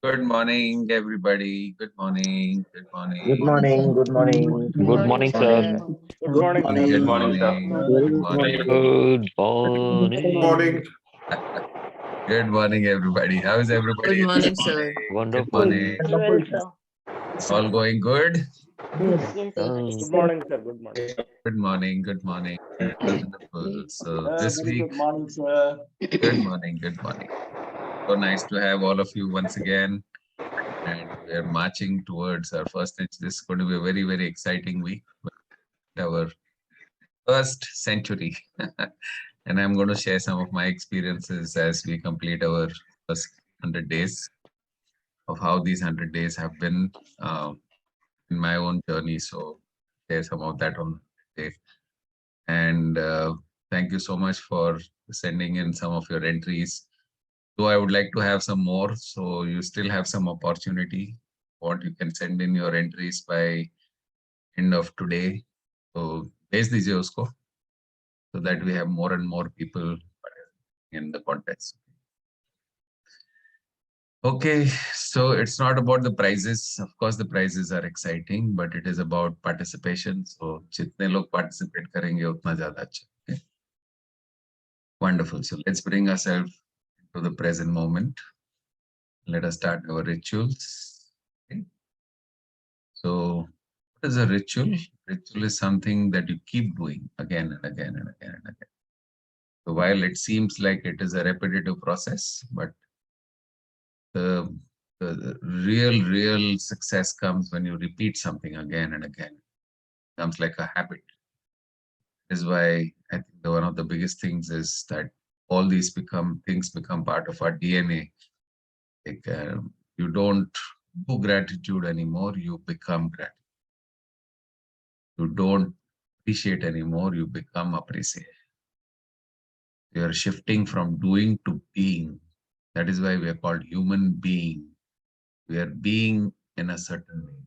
Good morning, everybody. Good morning. Good Good morning. morning, good morning, Good Good morning, morning, sir. sir. Good good morning, sir. Good morning, Good Good morning, sir. morning. Good good morning. morning. Good morning. Good morning, everybody. How is Good everybody this morning, sir. morning? Good Wonderful. morning. Wonderful, sir. All going good? Yes. Yes, sir. Uh, Good morning, sir. Good morning. Good morning. Good morning. Wonderful. So this Very week, good morning, sir. good morning. Good morning. So nice to have all of you once again. And we're marching towards our first. This is going to be a very, very exciting week. Our first century. And I'm going to share some of my experiences as we complete our first 100 days of how these 100 days have been in my own journey. So share some of that on day. And thank you so much for sending in some of your entries. Though I would like to have some more, so you still have some opportunity. What you can send in your entries by end of today. So भेज दीजिए उसको, so that we have more and more people in the contest. Okay, so it's not about the prizes. Of course, the prizes are exciting, but it is about participation. So, जितने लोग participate करेंगे उतना ज़्यादा अच्छा. Okay? Wonderful. So let's bring ourselves to the present moment. Let us start our rituals. Okay? So, what is a ritual? Ritual is something that you keep doing again and again and again and again. So while it seems like it is a repetitive process, but the real success comes when you repeat something again and again. It becomes like a habit. Is why I think one of the biggest things is that all these things become part of our DNA. Like you don't do gratitude anymore, you become gratitude. You don't appreciate anymore, you become appreciate. You are shifting from doing to being. That is why we are called human being. We are being in a certain way.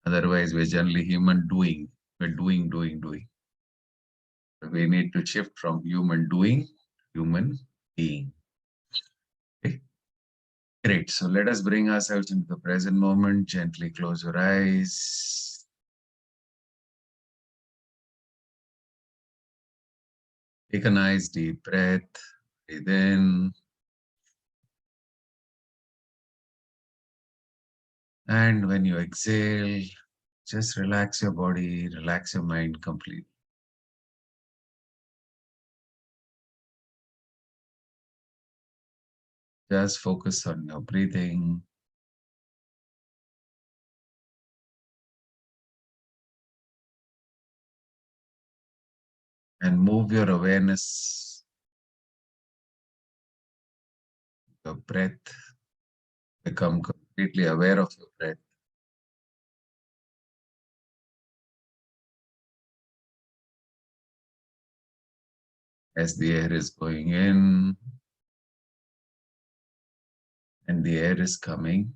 Otherwise, we're generally human doing. We're doing. We need to shift from human doing to human being. Okay. Great. So let us bring ourselves into the present moment. Gently close your eyes. Take a nice deep breath. Breathe in. And when you exhale, just relax your body, relax your mind completely. Just focus on your breathing. And move your awareness, your breath. Become completely aware of your breath. As the air is going in and the air is coming.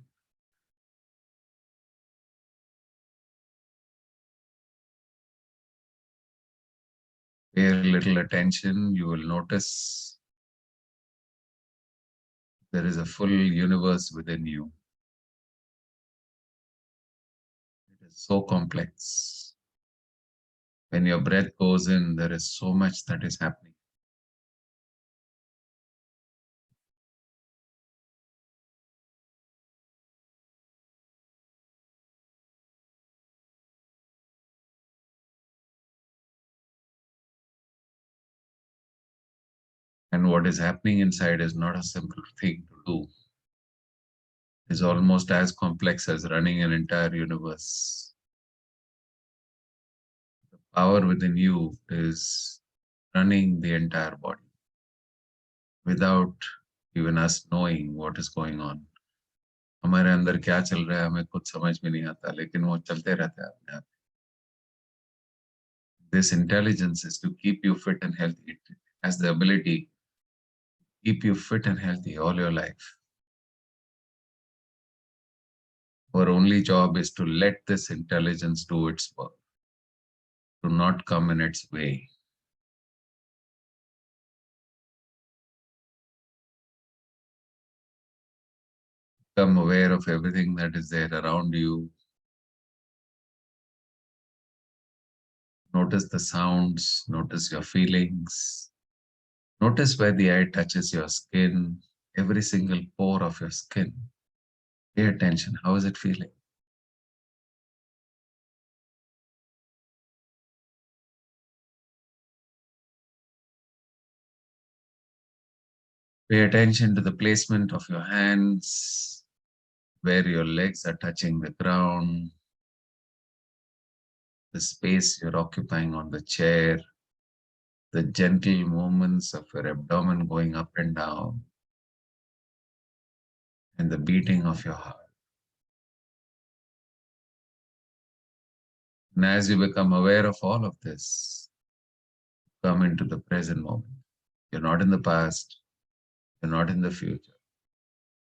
Pay a little attention, you will notice there is a full universe within you. It is so complex. When your breath goes in, there is so much that is happening. And what is happening inside is not a simple thing to do. It is almost as complex as running an entire universe. The power within you is running the entire body without even us knowing what is going on. हमारे अंदर क्या चल रहा है हमें कुछ समझ में नहीं आता, लेकिन वो चलते रहता है अपने आप. This intelligence is to keep you fit and healthy. It has the ability to keep you fit and healthy all your life. Our only job is to let this intelligence do its work, to not come in its way. Become aware of everything that is there around you. Notice the sounds, notice your feelings. Notice where the eye touches your skin, every single pore of your skin. Pay attention. How is it feeling? Pay attention to the placement of your hands, where your legs are touching the ground, the space you're occupying on the chair, the gentle movements of your abdomen going up and down, and the beating of your heart. And as you become aware of all of this, come into the present moment. You're not in the past, you're not in the future.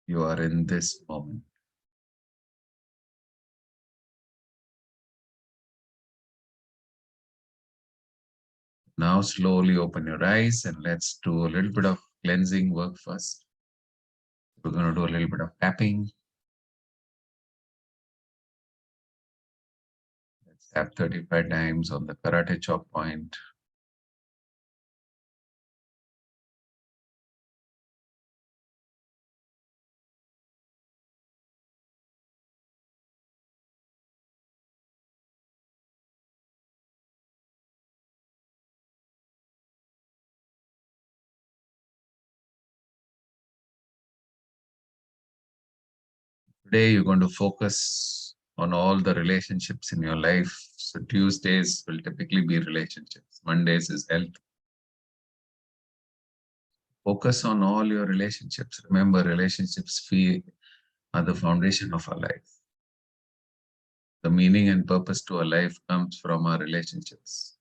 You are in this moment. Now slowly open your eyes and let's do a little bit of cleansing work first. We're going to do a little bit of tapping. Let's tap 35 times on the karate chop point. Today, you're going to focus on all the relationships in your life. So Tuesdays will typically be relationships. Mondays is health. Focus on all your relationships. Remember, relationships are the foundation of our life. The meaning and purpose to our life comes from our relationships.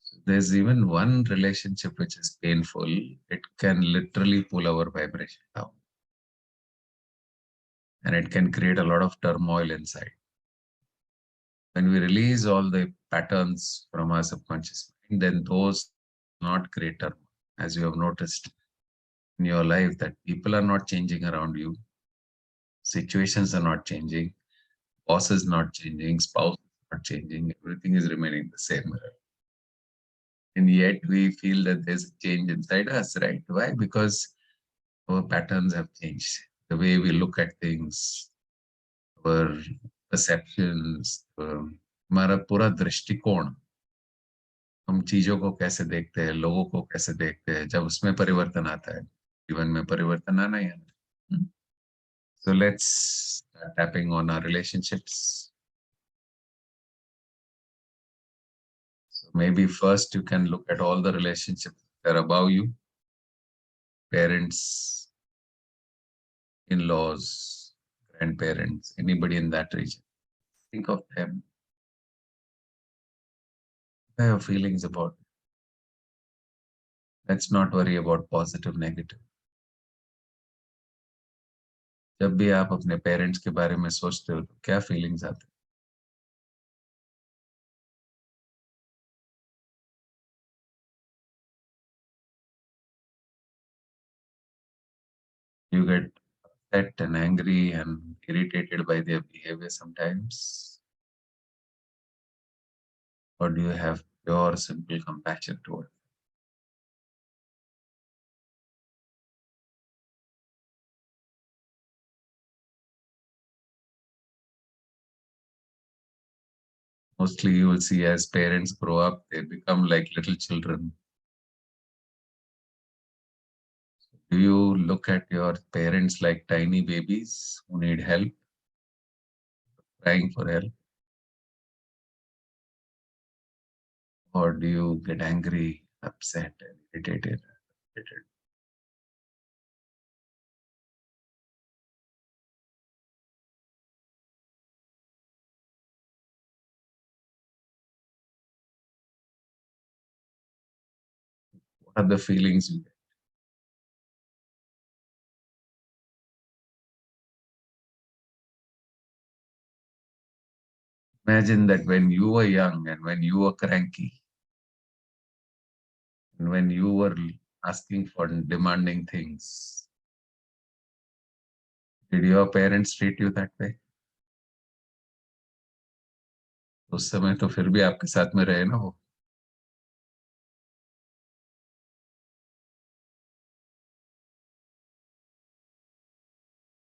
So there's even one relationship which is painful. It can literally pull our vibration down. And it can create a lot of turmoil inside. When we release all the patterns from our subconscious mind, then those not create turmoil. As you have noticed in your life that people are not changing around you, situations are not changing, boss is not changing, spouse is not changing, everything is remaining the same. And yet we feel that there's a change inside us, right? Why? Because our patterns have changed. The way we look at things, our perceptions, हमारा पूरा दृष्टिकोण, हम चीजों को कैसे देखते हैं, लोगों को कैसे देखते हैं, जब उसमें परिवर्तन आता है, जीवन में परिवर्तन आना ही है. So let's start tapping on our relationships. So maybe first you can look at all the relationships that are above you, parents, in-laws, grandparents, anybody in that region. Think of them. What are your feelings about it? Let's not worry about positive, negative. जब भी आप अपने parents के बारे में सोचते हो तो क्या फीलिंग्स आते हैं? You get upset and angry and irritated by their behavior sometimes? Or do you have pure, simple compassion towards them? Mostly you will see as parents grow up, they become like little children. Do you look at your parents like tiny babies who need help, crying for help? Or do you get angry, upset, and irritated? What are the feelings you get? Imagine that when you were young and when you were cranky, and when you were asking for demanding things, Did your parents treat you that way? उस समय तो फिर भी आपके साथ में रहे ना वो.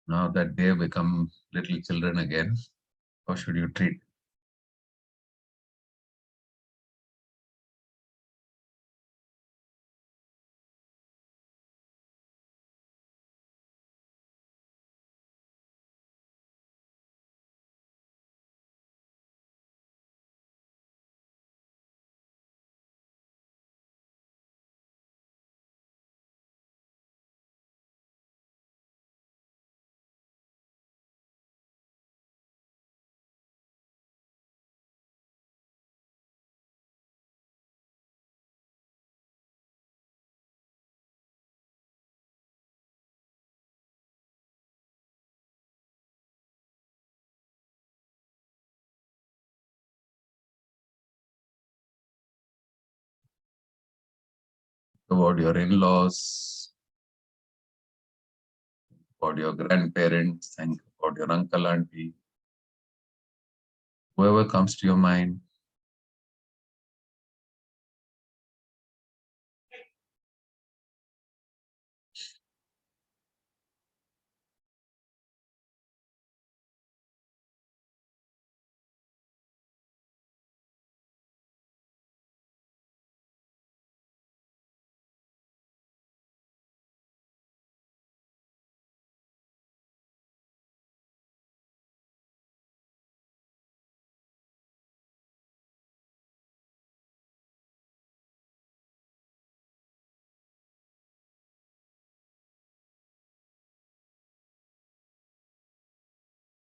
Now that they have become little children again, how should you treat? About your in-laws, about your grandparents, think about your uncle, auntie, whoever comes to your mind.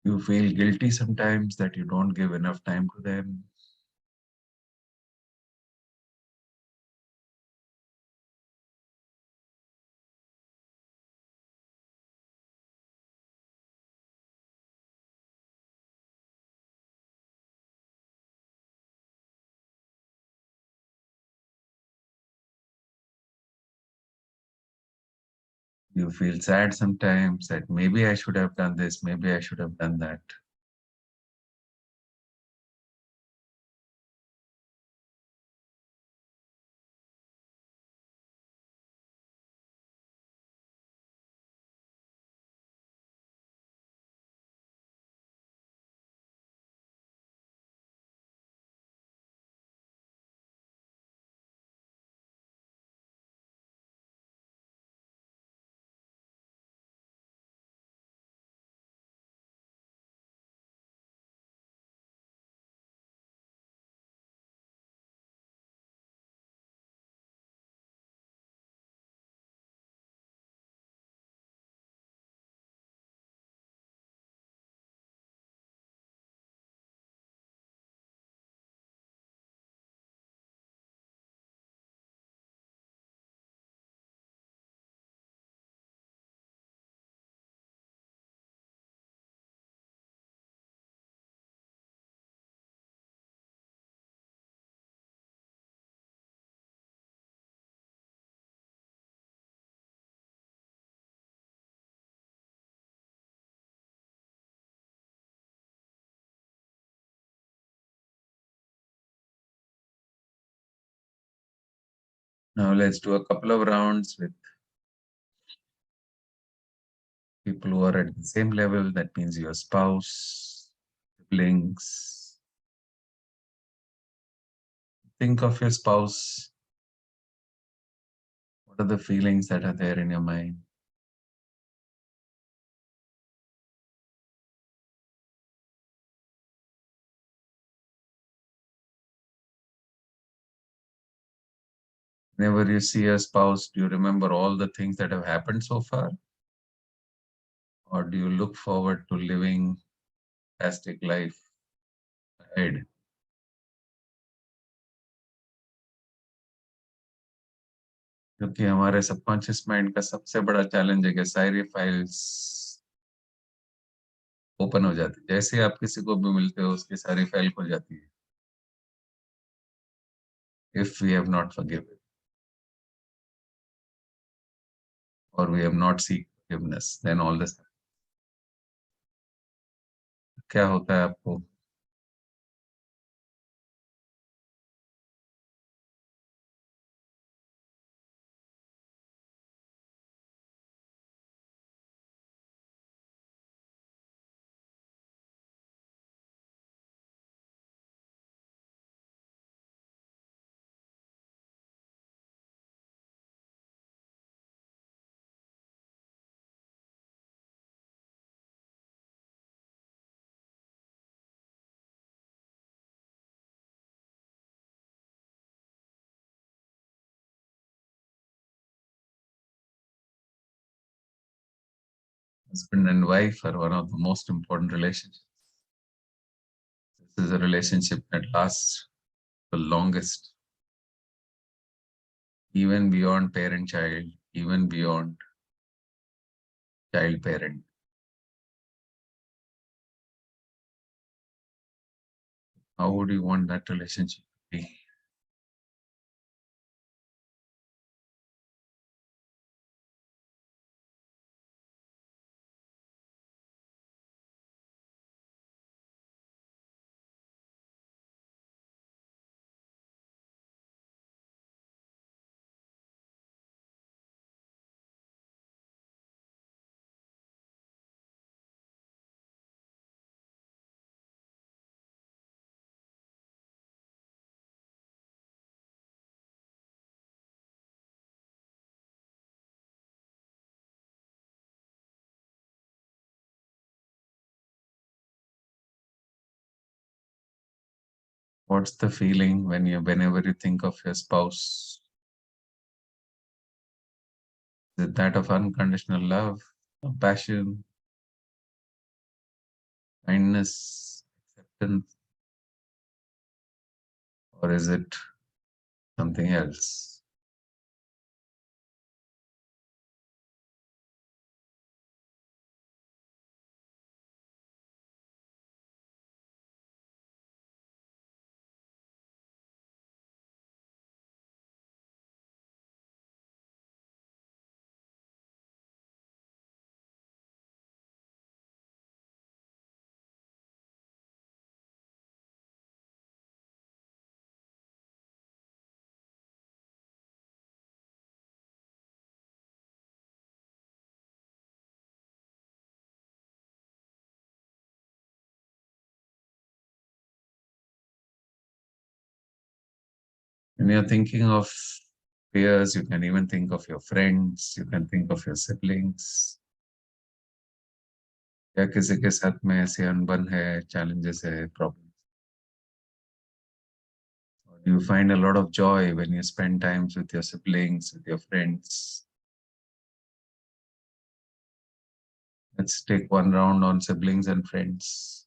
You feel guilty sometimes that you don't give enough time to them. You feel sad sometimes that maybe I should have done this, maybe I should have done that. Now let's do a couple of rounds with people who are at the same level. That means your spouse, siblings. Think of your spouse. What are the feelings that are there in your mind? Whenever you see a spouse, do you remember all the things that have happened so far? Or do you look forward to living a fantastic life ahead? क्योंकि हमारे subconscious mind का सबसे बड़ा challenge है कि सारी files open हो जाती है. जैसे आप किसी को भी मिलते हो उसकी सारी फाइल खुल जाती है. If we have not forgiven or we have not seek forgiveness, then all this. क्या होता है आपको? Husband and wife are one of the most important relationships. This is a relationship that lasts the longest, even beyond parent-child, even beyond child-parent. How would you want that relationship to be? What's the feeling whenever you think of your spouse? Is it that of unconditional love, compassion, kindness, acceptance, or is it something else? When you're thinking of peers, you can even think of your friends, you can think of your siblings. या किसी के साथ में ऐसे अनबन है, challenges है, problems. You find a lot of joy when you spend times with your siblings, with your friends. Let's take one round on siblings and friends.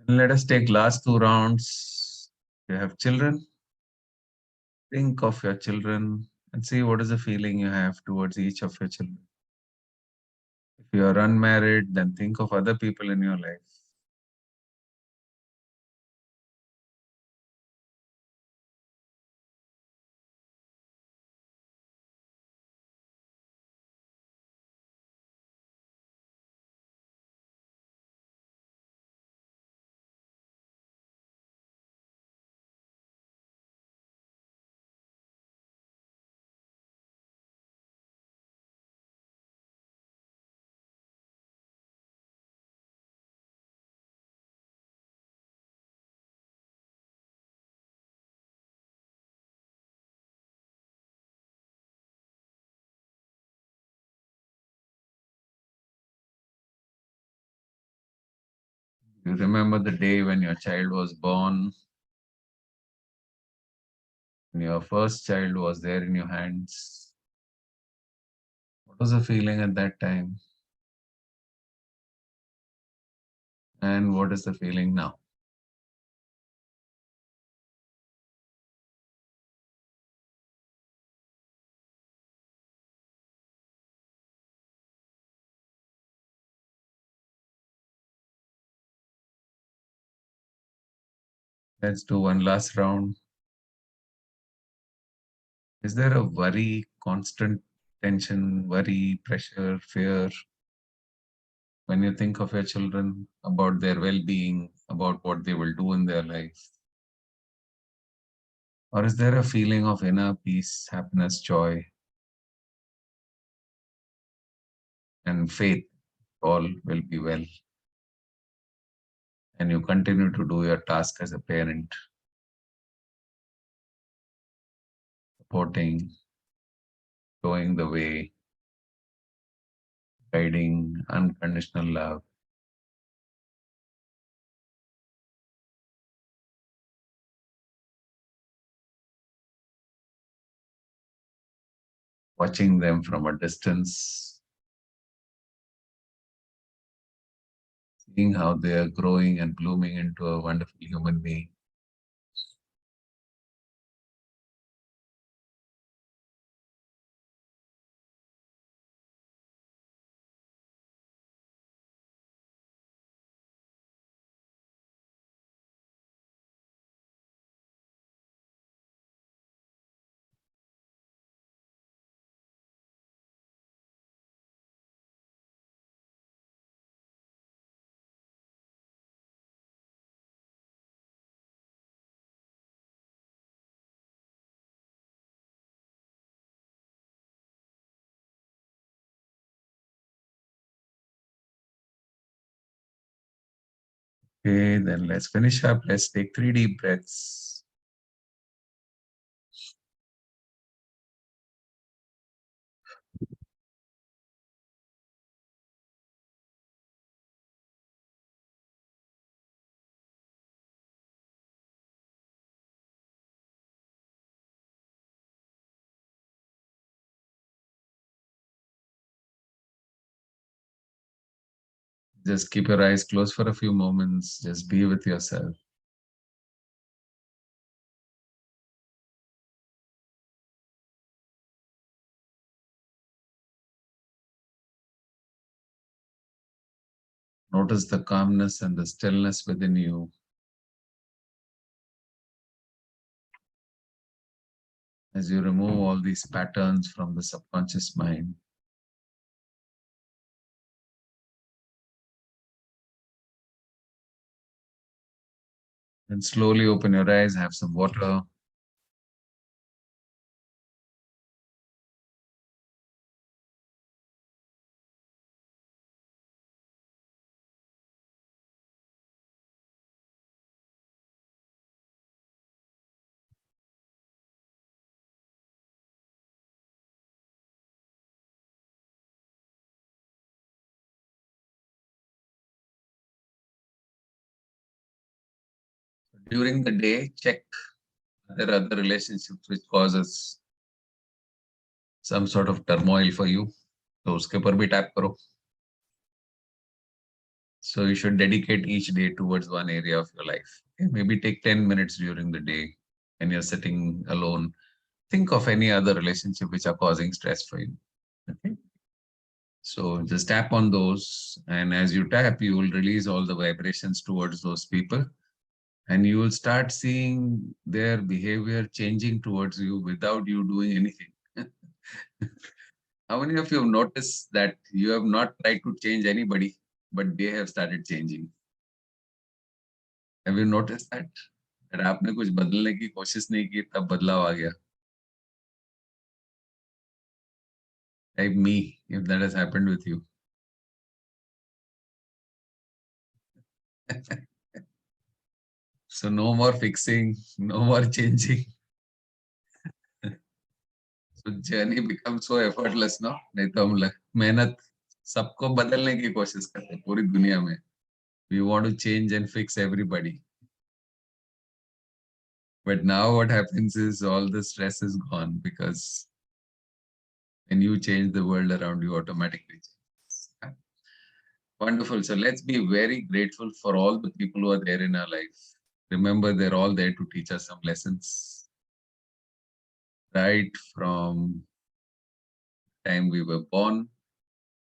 And let us take last two rounds. You have children. Think of your children and see what is the feeling you have towards each of your children. If you are unmarried, then think of other people in your life. You remember the day when your child was born, when your first child was there in your hands. What was the feeling at that time? And what is the feeling now? Let's do one last round. Is there a worry, constant tension, worry, pressure, fear when you think of your children, about their well-being, about what they will do in their life? Or is there a feeling of inner peace, happiness, joy, and faith all will be well? And you continue to do your task as a parent, supporting, showing the way, guiding, unconditional love, watching them from a distance, seeing how they are growing and blooming into a wonderful human being. Okay, then let's finish up. Let's take 3 deep breaths. Just keep your eyes closed for a few moments. Just be with yourself. Notice the calmness and the stillness within you. As you remove all these patterns from the subconscious mind. And slowly open your eyes, have some water. During the day, check there are other relationships which causes some sort of turmoil for you. So uske par bhi tap karo. So you should dedicate each day towards one area of your life. Okay? Maybe take 10 minutes during the day when you're sitting alone. Think of any other relationship which are causing stress for you. Okay? So just tap on those, and as you tap, you will release all the vibrations towards those people, and you will start seeing their behavior changing towards you without you doing anything. How many of you have noticed that you have not tried to change anybody, but they have started changing? Have you noticed that? That आपने कुछ बदलने की कोशिश नहीं की, तब बदलाव आ गया. Like me, if that has happened with you. So no more fixing, no more changing. So journey becomes so effortless, no? नहीं तो हम मेहनत सबको बदलने की कोशिश करते हैं पूरी दुनिया में. We want to change and fix everybody. But now what happens is all the stress is gone because when you change, the world around you automatically changes. Wonderful. So let's be very grateful for all the people who are there in our life. Remember, they're all there to teach us some lessons. Right from time we were born,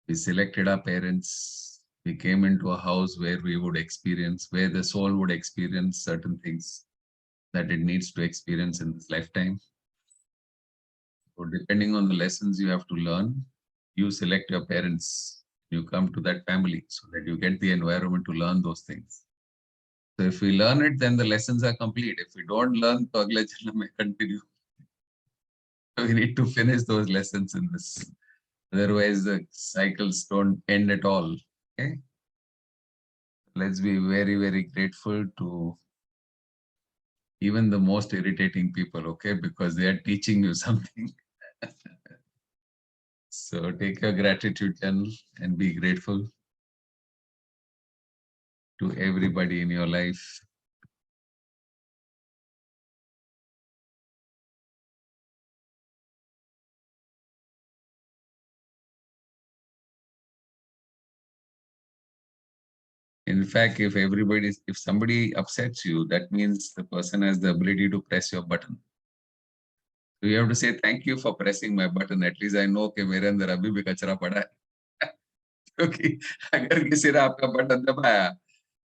we selected our parents. We came into a house where we would experience, where the soul would experience certain things that it needs to experience in this lifetime. So depending on the lessons you have to learn, you select your parents. You come to that family so that you get the environment to learn those things. So if we learn it, then the lessons are complete. If we don't learn, to agle janam mein continue. So we need to finish those lessons in this. Otherwise, the cycles don't end at all. Okay. Let's be very, very grateful to even the most irritating people, okay, because they are teaching you something. So take your gratitude journal and be grateful to everybody in your life. In fact, if somebody upsets you, that means the person has the ability to press your button. So you have to say, thank you for pressing my button. At least I know कि मेरे अंदर अभी भी कचरा पड़ा है. क्योंकि अगर किसी ने आपका बटन दबाया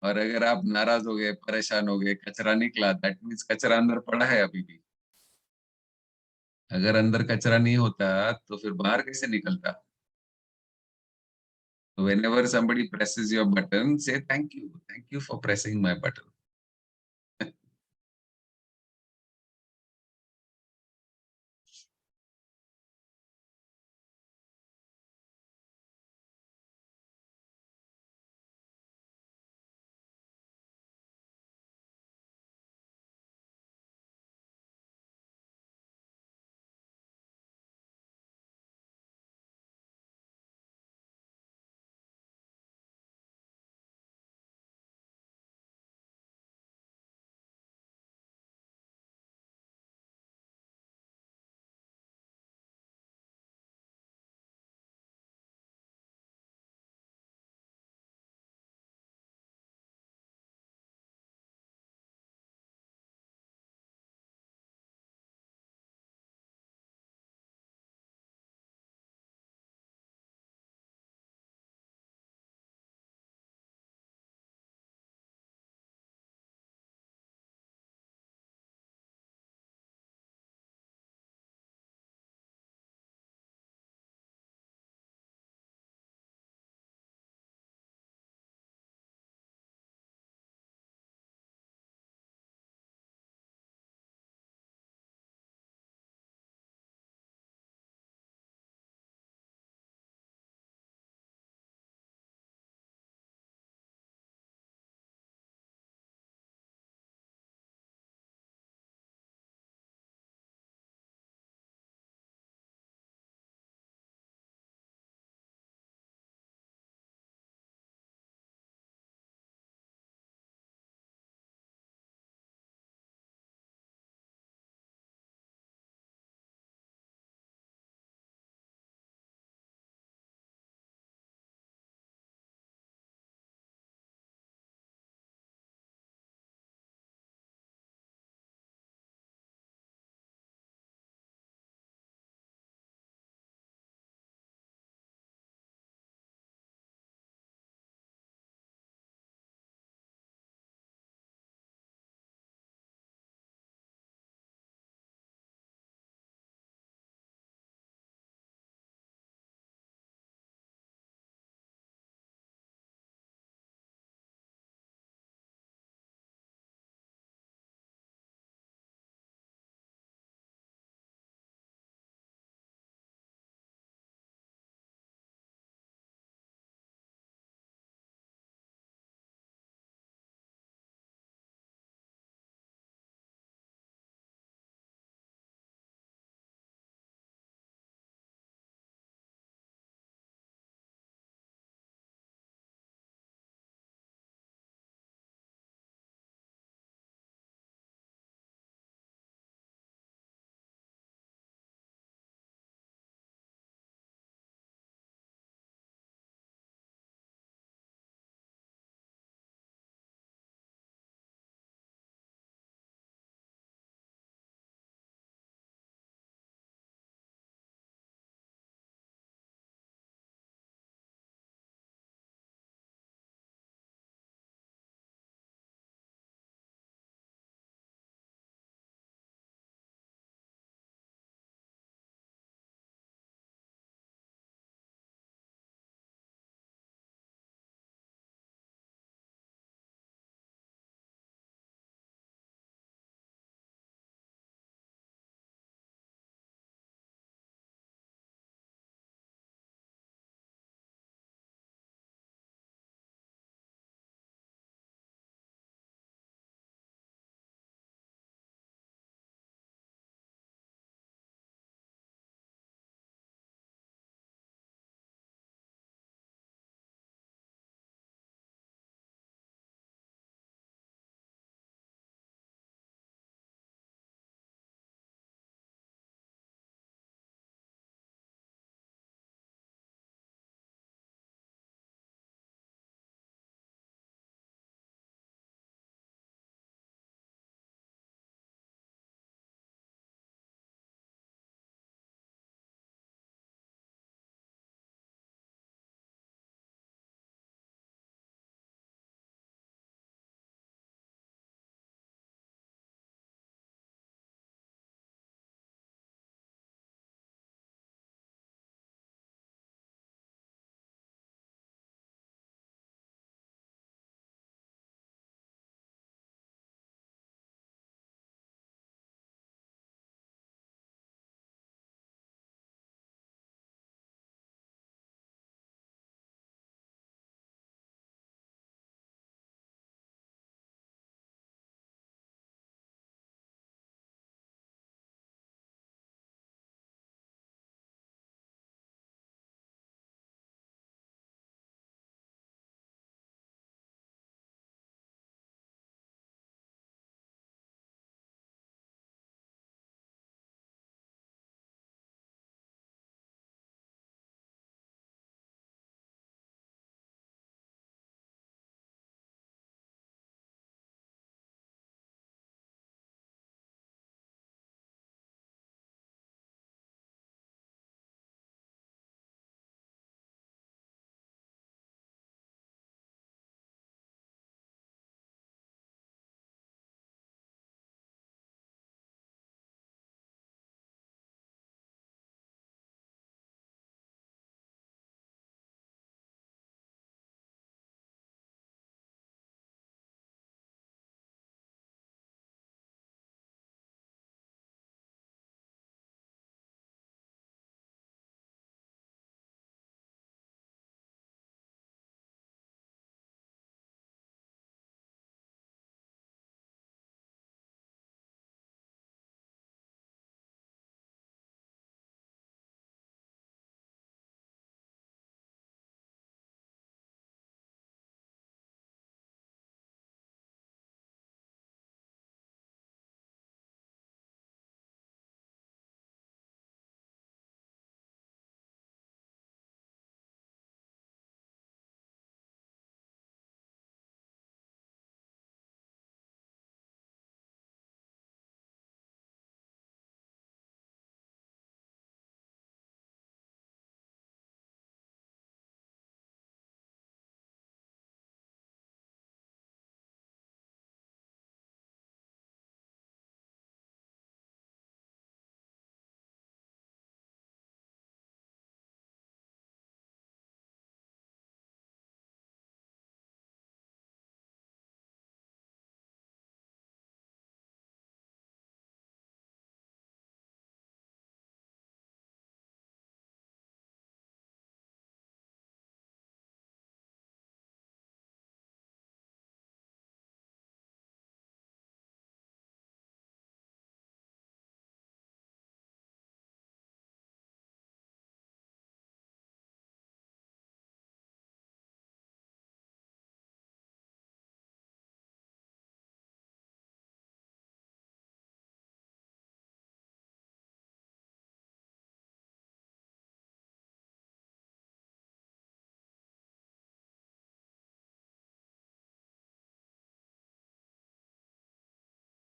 और अगर आप नाराज हो गए, परेशान हो गए, कचरा निकला, that means कचरा अंदर पड़ा है अभी भी. अगर अंदर कचरा नहीं होता, तो फिर बाहर कैसे निकलता? So whenever somebody presses your button, say thank you for pressing my button.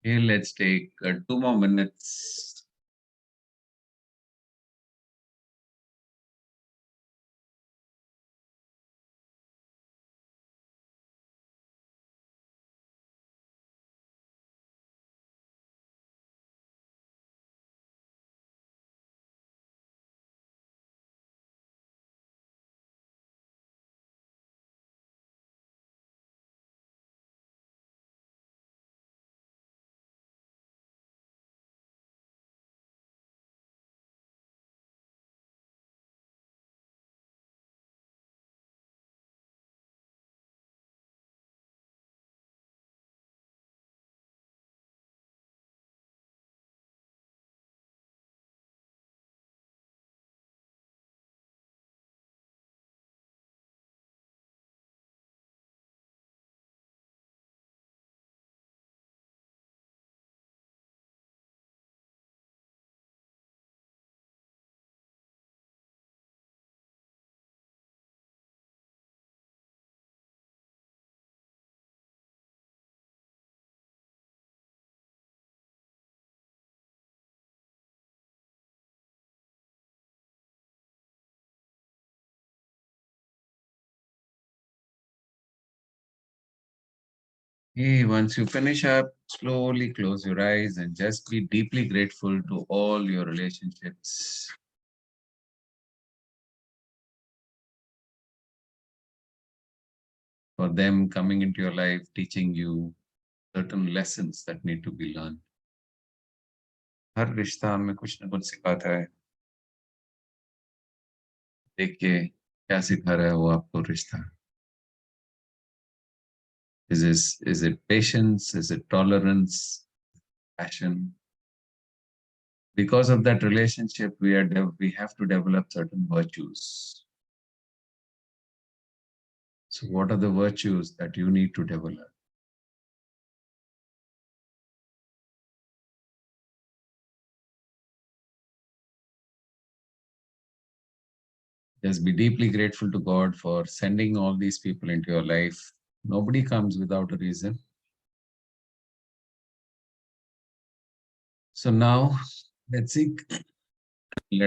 Okay, let's take 2 more minutes. Okay, once you finish up, slowly close your eyes and just be deeply grateful to all your relationships. For them coming into your life, teaching you certain lessons that need to be learned. हर रिश्ता हमें कुछ ना कुछ सिखाता है. देखिए क्या सिखा रहा है वो आपको रिश्ता. Is it patience? Is it tolerance? Passion? Because of that relationship, we have to develop certain virtues. So what are the virtues that you need to develop? Just be deeply grateful to God for sending all these people into your life. Nobody comes without a reason. So now let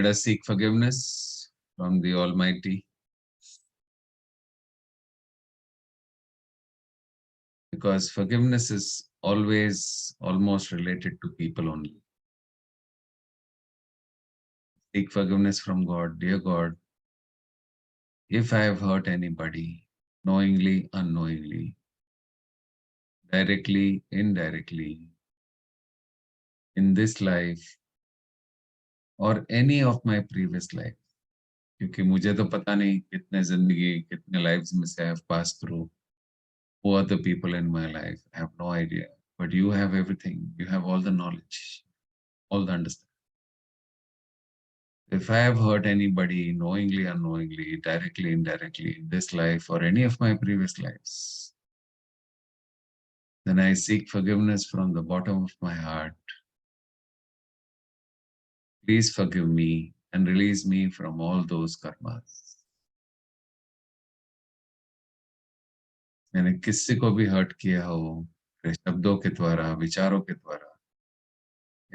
us seek forgiveness from the Almighty. Because forgiveness is always almost related to people only. Seek forgiveness from God. Dear God, if I have hurt anybody, knowingly, unknowingly, directly, indirectly, in this life or any of my previous life, क्योंकि मुझे तो पता नहीं कितने जिंदगी कितने lives में से I have passed through, who are the people in my life, I have no idea, but you have everything, you have all the knowledge, all the understanding. If I have hurt anybody knowingly, unknowingly, directly, indirectly in this life or any of my previous lives, then I seek forgiveness from the bottom of my heart. Please forgive me and release me from all those karmas. मैंने किसी को भी hurt किया हो, मेरे शब्दों के द्वारा, विचारों के द्वारा,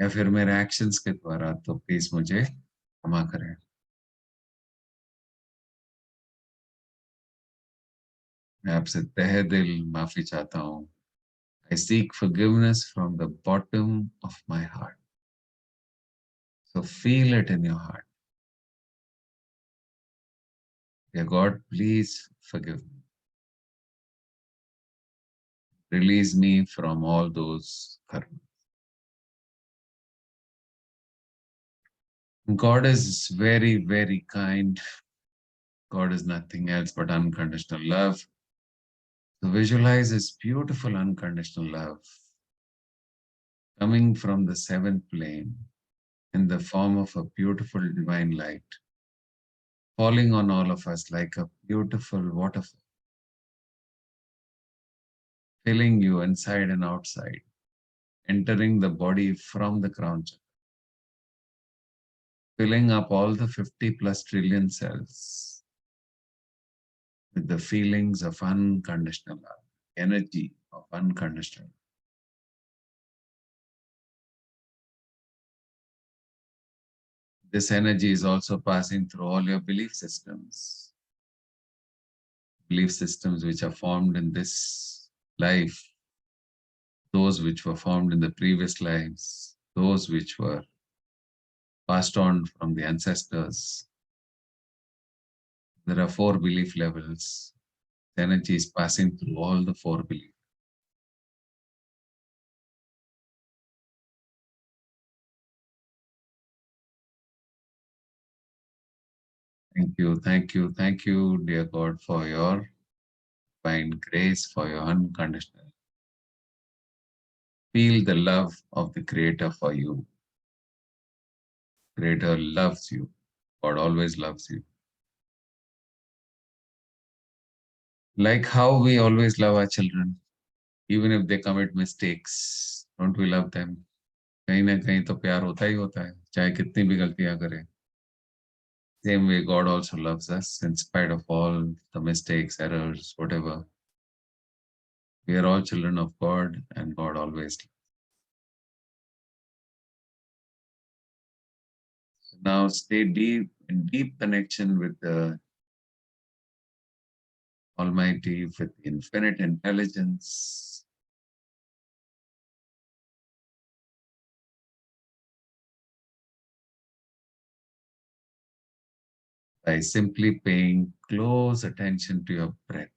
या फिर मेरे एक्शंस के द्वारा, तो प्लीज मुझे क्षमा करें. मैं आपसे तहे दिल माफी चाहता हूँ. I seek forgiveness from the bottom of my heart. So feel it in your heart. Dear God, please forgive me. Release me from all those karmas. God is very, very kind. God is nothing else but unconditional love. So visualize His beautiful unconditional love coming from the seventh plane in the form of a beautiful divine light, falling on all of us like a beautiful waterfall, filling you inside and outside, entering the body from the crown chakra, filling up all the 50 plus trillion cells with the feelings of unconditional love, energy of unconditional love. This energy is also passing through all your belief systems. Belief systems which are formed in this life, those which were formed in the previous lives, those which were passed on from the ancestors. There are 4 belief levels. The energy is passing through all the 4 beliefs. Thank you, dear God, for your divine grace, for your unconditional. Feel the love of the Creator for you. Creator loves you. God always loves you. Like how we always love our children, even if they commit mistakes, don't we love them? कहीं ना कहीं तो प्यार होता ही होता है, चाहे कितनी भी गलतियां करें. Same way, God also loves us in spite of all the mistakes, errors, whatever. We are all children of God, and God always. Now stay deep in deep connection with the Almighty, with infinite intelligence. By simply paying close attention to your breath.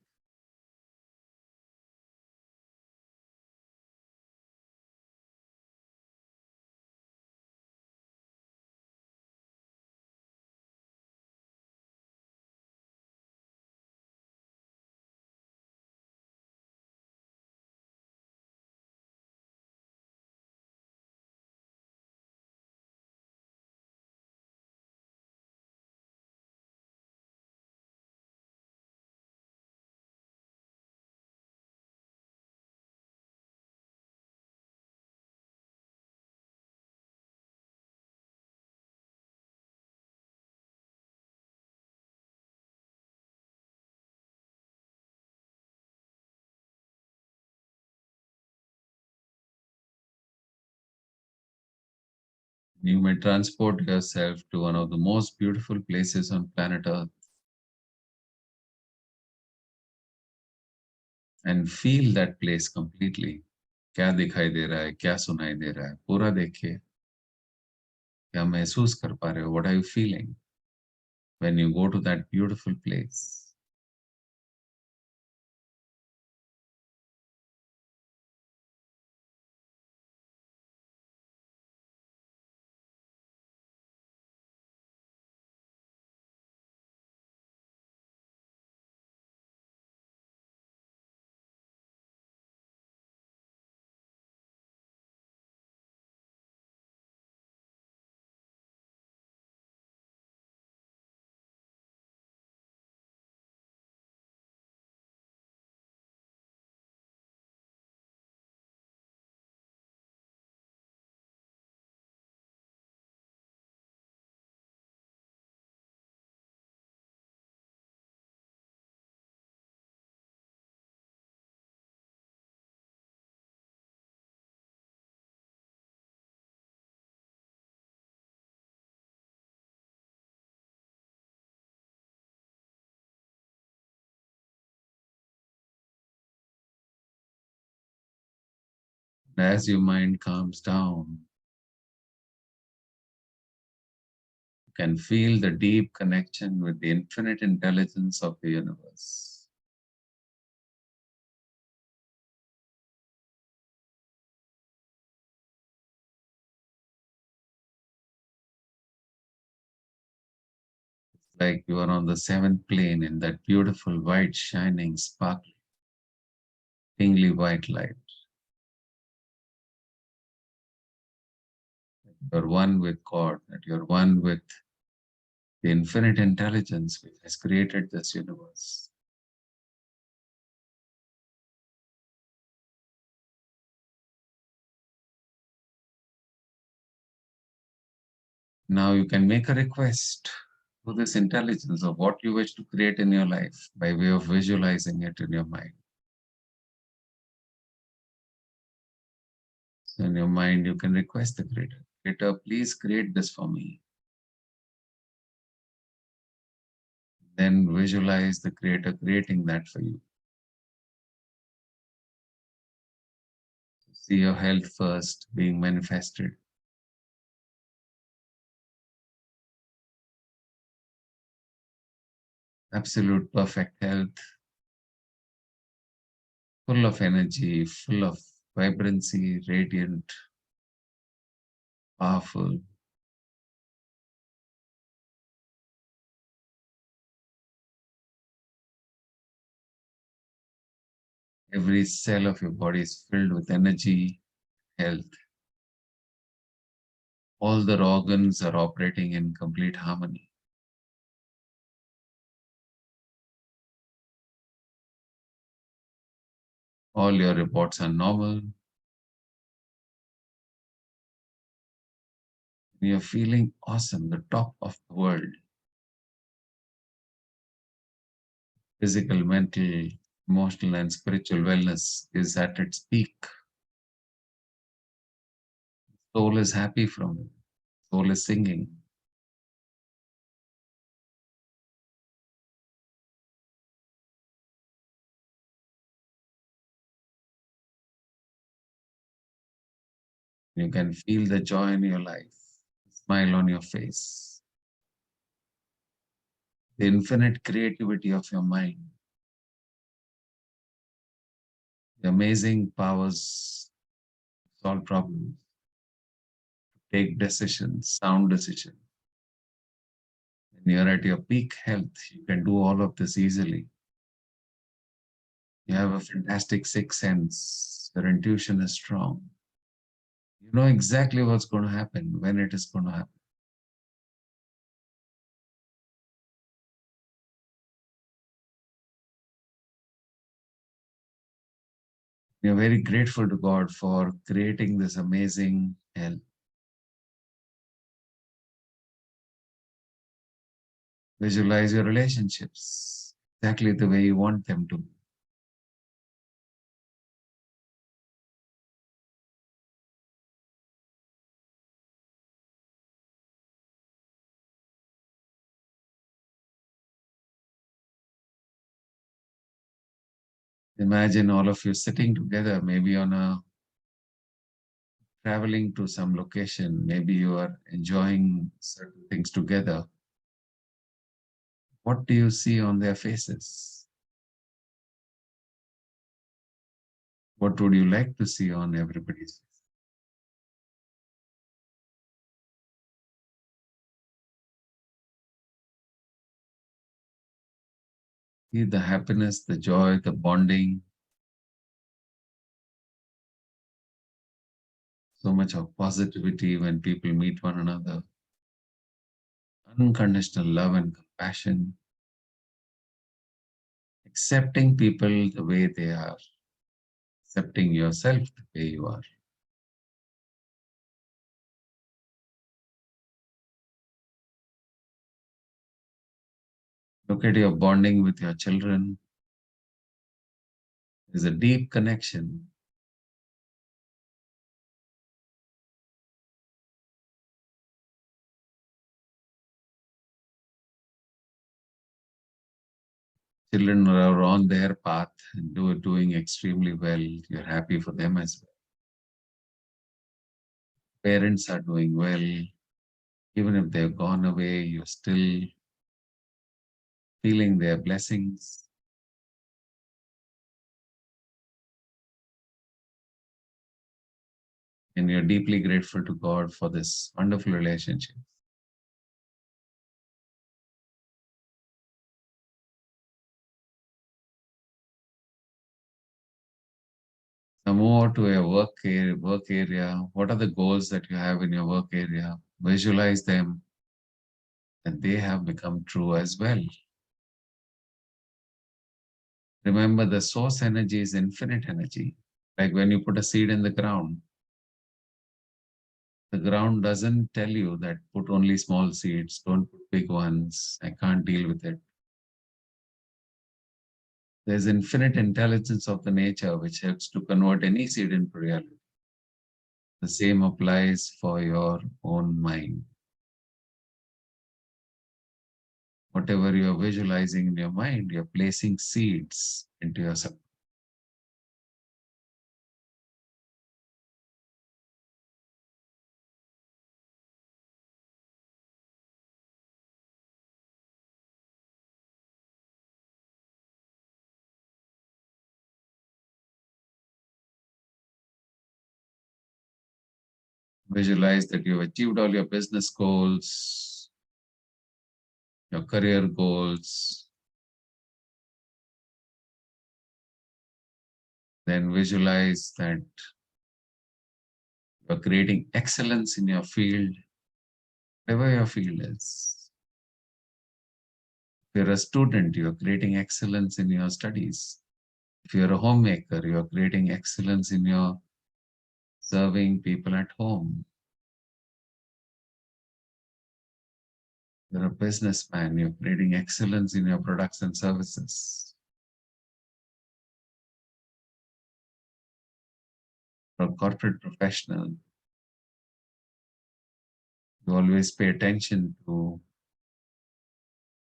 You may transport yourself to one of the most beautiful places on planet Earth and feel that place completely. क्या दिखाई दे रहा है, क्या सुनाई दे रहा है, पूरा देखिए. क्या महसूस कर पा रहे हो? What are you feeling when you go to that beautiful place? As your mind calms down, you can feel the deep connection with the infinite intelligence of the universe. Like you are on the 7th plane in that beautiful, white, shining, sparkling, tingly white light. You're one with God, that you're one with the infinite intelligence which has created this universe. Now you can make a request to this intelligence of what you wish to create in your life by way of visualizing it in your mind. So in your mind, you can request the Creator. Creator, please create this for me. Then visualize the Creator creating that for you. See your health first being manifested. Absolute perfect health, full of energy, full of vibrancy, radiant, powerful. Every cell of your body is filled with energy, health. All the organs are operating in complete harmony. All your reports are normal. You're feeling awesome, the top of the world. Physical, mental, emotional, and spiritual wellness is at its peak. Soul is happy from it. Soul is singing. You can feel the joy in your life, smile on your face, the infinite creativity of your mind, the amazing powers to solve problems, take decisions, sound decisions. When you're at your peak health, you can do all of this easily. You have a fantastic sixth sense. Your intuition is strong. You know exactly what's going to happen, when it is going to happen. You're very grateful to God for creating this amazing health. Visualize your relationships exactly the way you want them to be. Imagine all of you sitting together, maybe on a traveling to some location, maybe you are enjoying certain things together. What do you see on their faces? What would you like to see on everybody's face? See the happiness, the joy, the bonding, so much of positivity when people meet one another, unconditional love and compassion, accepting people the way they are, accepting yourself the way you are. Look at your bonding with your children. There's a deep connection. Children are on their path and doing extremely well. You're happy for them as well. Parents are doing well. Even if they've gone away, you're still feeling their blessings. And you're deeply grateful to God for this wonderful relationship. Now move on to your work area. What are the goals that you have in your work area? Visualize them, and they have become true as well. Remember, the source energy is infinite energy. Like when you put a seed in the ground doesn't tell you that put only small seeds, don't put big ones, I can't deal with it. There's infinite intelligence of the nature which helps to convert any seed into reality. The same applies for your own mind. Whatever you are visualizing in your mind, you're placing seeds into your subconscious. Visualize that you've achieved all your business goals, your career goals. Then visualize that you're creating excellence in your field, whatever your field is. If you're a student, you're creating excellence in your studies. If you're a homemaker, you're creating excellence in your serving people at home. You're a businessman, you're creating excellence in your products and services. For a corporate professional, you always pay attention to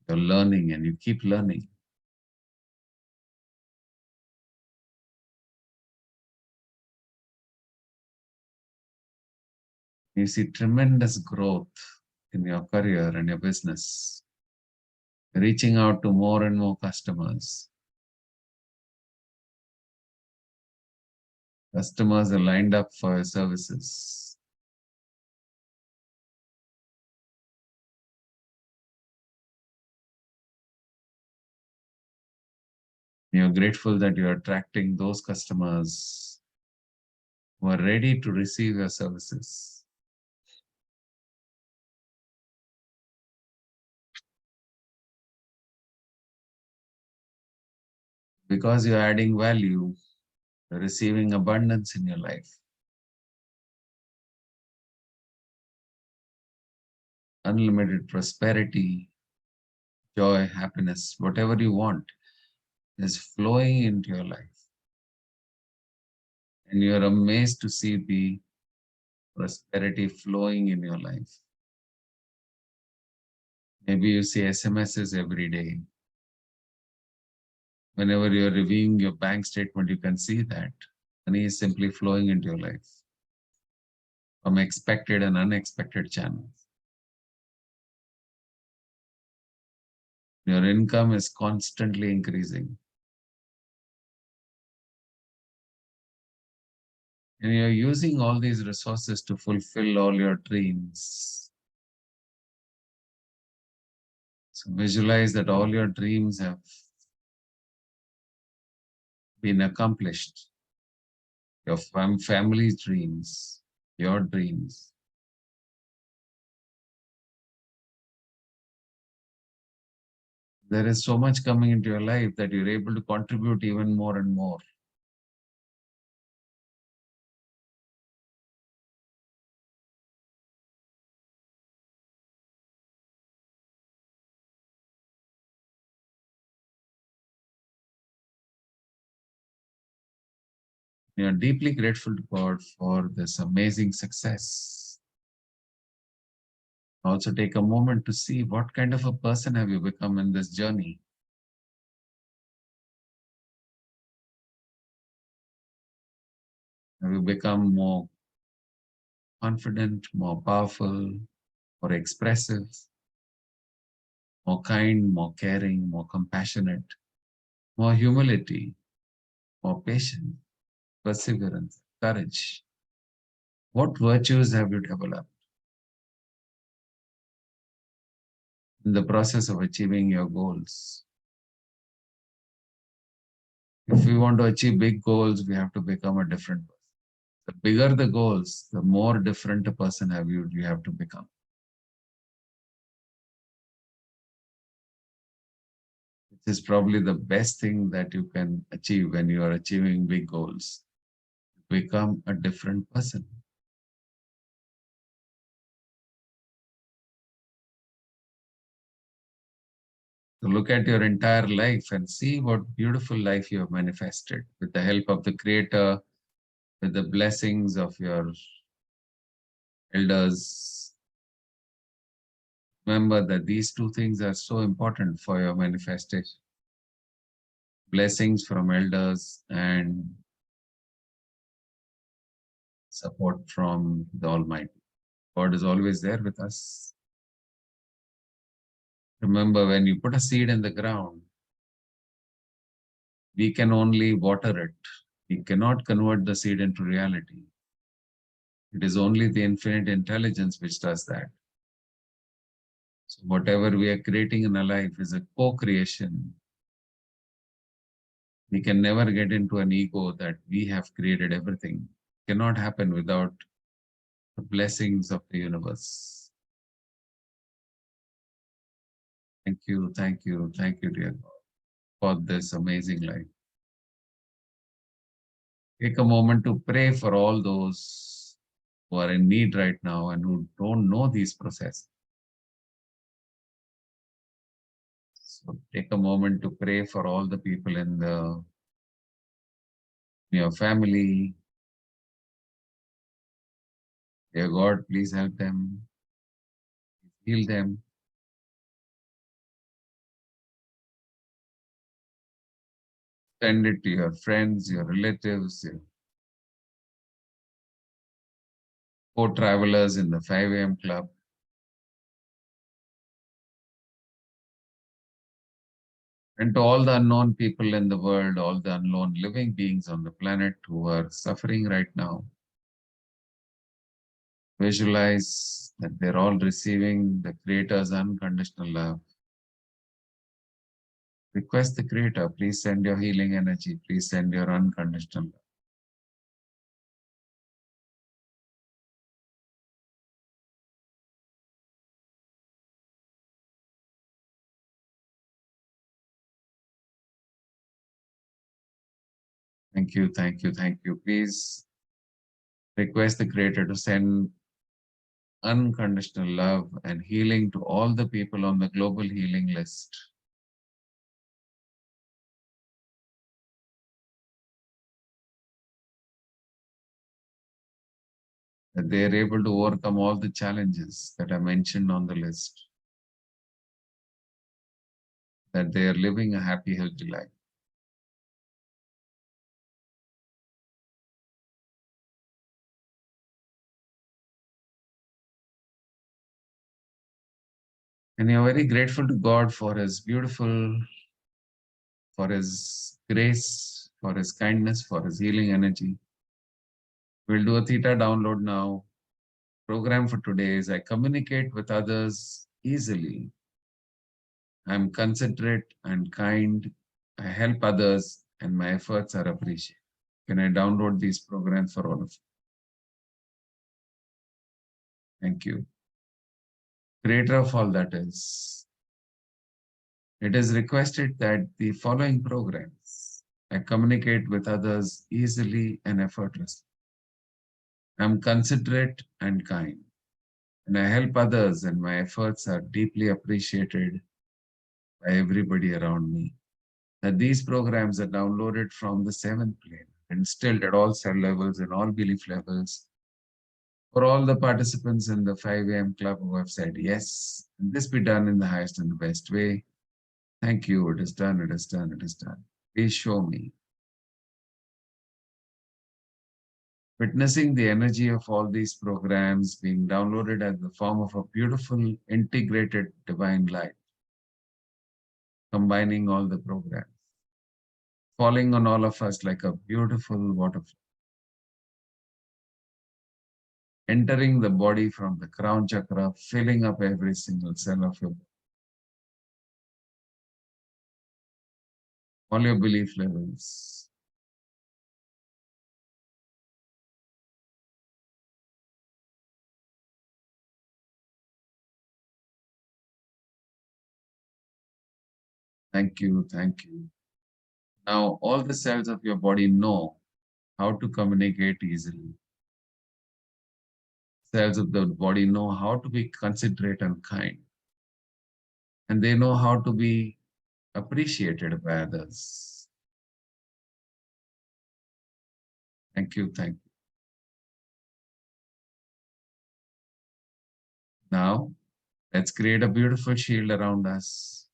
your learning and you keep learning. You see tremendous growth in your career and your business, reaching out to more and more customers. Customers are lined up for your services. You're grateful that you're attracting those customers who are ready to receive your services. Because you're adding value, you're receiving abundance in your life. Unlimited prosperity, joy, happiness, whatever you want is flowing into your life. And you're amazed to see the prosperity flowing in your life. Maybe you see SMSs every day. Whenever you're reviewing your bank statement, you can see that money is simply flowing into your life from expected and unexpected channels. Your income is constantly increasing. And you're using all these resources to fulfill all your dreams. So visualize that all your dreams have been accomplished. Your family's dreams, your dreams. There is so much coming into your life that you're able to contribute even more and more. We are deeply grateful to God for this amazing success. Also take a moment to see what kind of a person have you become in this journey. Have you become more confident, more powerful, more expressive, more kind, more caring, more compassionate, more humility, more patience, perseverance, courage? What virtues have you developed in the process of achieving your goals? If we want to achieve big goals, we have to become a different person. The bigger the goals, the more different a person you have to become. This is probably the best thing that you can achieve when you are achieving big goals. Become a different person. So look at your entire life and see what beautiful life you have manifested with the help of the Creator, with the blessings of your elders, Remember that these two things are so important for your manifestation. Blessings from elders and support from the Almighty. God is always there with us. Remember, when you put a seed in the ground, we can only water it. We cannot convert the seed into reality. It is only the infinite intelligence which does that. So whatever we are creating in our life is a co-creation. We can never get into an ego that we have created everything. It cannot happen without the blessings of the universe. Thank you, thank you, thank you, dear God, for this amazing life. Take a moment to pray for all those who are in need right now and who don't know these processes. So take a moment to pray for all the people in your family. Dear God, please help them, heal them. Send it to your friends, your relatives, your co-travelers in the 5 a.m. club. And to all the unknown people in the world, all the unknown living beings on the planet who are suffering right now. Visualize that they're all receiving the Creator's unconditional love. Request the Creator, please send your healing energy, please send your unconditional love. Thank you, thank you, thank you. Please request the Creator to send unconditional love and healing to all the people on the global healing list. That they are able to overcome all the challenges that are mentioned on the list. That they are living a happy, healthy life. And you're very grateful to God for His beautiful, for His grace, for His kindness, for His healing energy. We'll do a theta download now. Program for today is I communicate with others easily. I'm considerate and kind. I help others and my efforts are appreciated. Can I download these programs for all of you? Thank you. Creator of all that is, it is requested that the following programs I communicate with others easily and effortlessly. I'm considerate and kind, and I help others, and my efforts are deeply appreciated by everybody around me. That these programs are downloaded from the seventh plane, instilled at all cell levels and all belief levels. For all the participants in the 5 a.m. club who have said yes, and this be done in the highest and the best way. Thank you. It is done. It is done. It is done. Please show me. Witnessing the energy of all these programs being downloaded as the form of a beautiful integrated divine light, combining all the programs, falling on all of us like a beautiful waterfall, entering the body from the crown chakra, filling up every single cell of your body, all your belief levels. Thank you, thank you. Now all the cells of your body know how to communicate easily. Cells of the body know how to be considerate and kind. And they know how to be appreciated by others. Thank you, thank you. Now, Let's create a beautiful shield around us.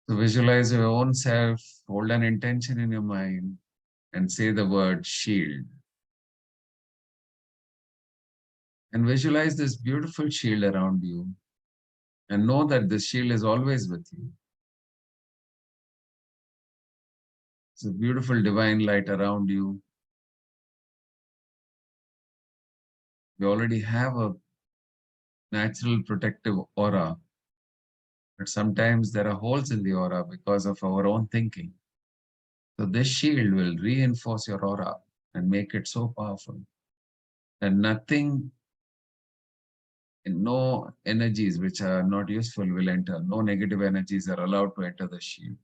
So visualize your own self, hold an intention in your mind, and say the word shield. And visualize this beautiful shield around you. And know that this shield is always with you. It's a beautiful divine light around you. You already have a natural protective aura. But sometimes there are holes in the aura because of our own thinking. So this shield will reinforce your aura and make it so powerful that nothing, no energies which are not useful will enter. No negative energies are allowed to enter the shield.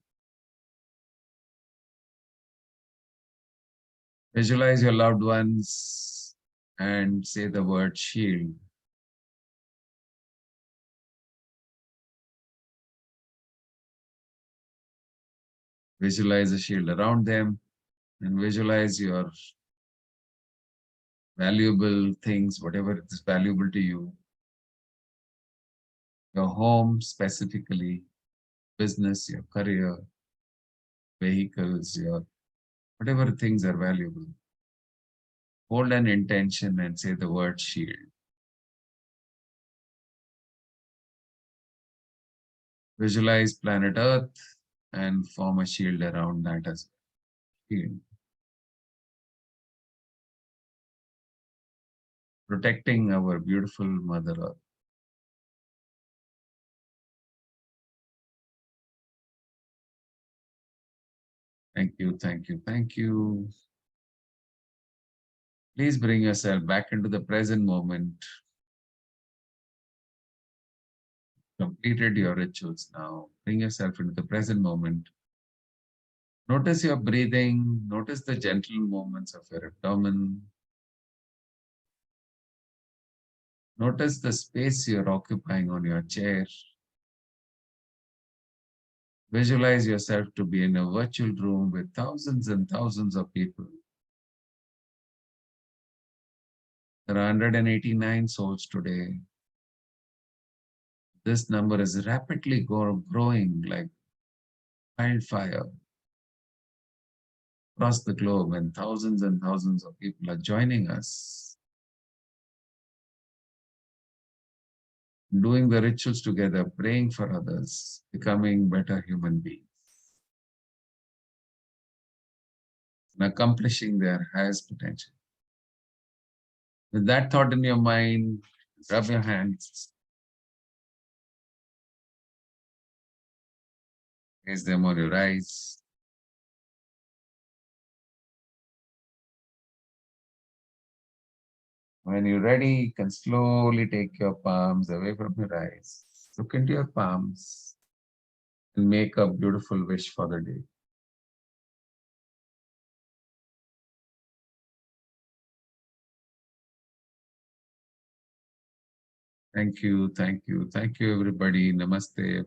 Visualize your loved ones and say the word shield. Visualize a shield around them and visualize your valuable things, whatever is valuable to you. Your home specifically, business, your career, vehicles, your whatever things are valuable. Hold an intention and say the word shield. Visualize planet Earth and form a shield around that as well. Shield. Protecting our beautiful Mother Earth. Thank you, thank you, thank you. Please bring yourself back into the present moment. Completed your rituals now. Bring yourself into the present moment. Notice your breathing. Notice the gentle movements of your abdomen. Notice the space you're occupying on your chair. Visualize yourself to be in a virtual room with thousands and thousands of people. There are 189 souls today. This number is rapidly growing like wildfire across the globe, and thousands of people are joining us, doing the rituals together, praying for others, becoming better human beings, and accomplishing their highest potential. With that thought in your mind, rub your hands, place them on your eyes. When you're ready, you can slowly take your palms away from your eyes. Look into your palms and make a beautiful wish for the day. Thank you, thank you, thank you, everybody. Namaste.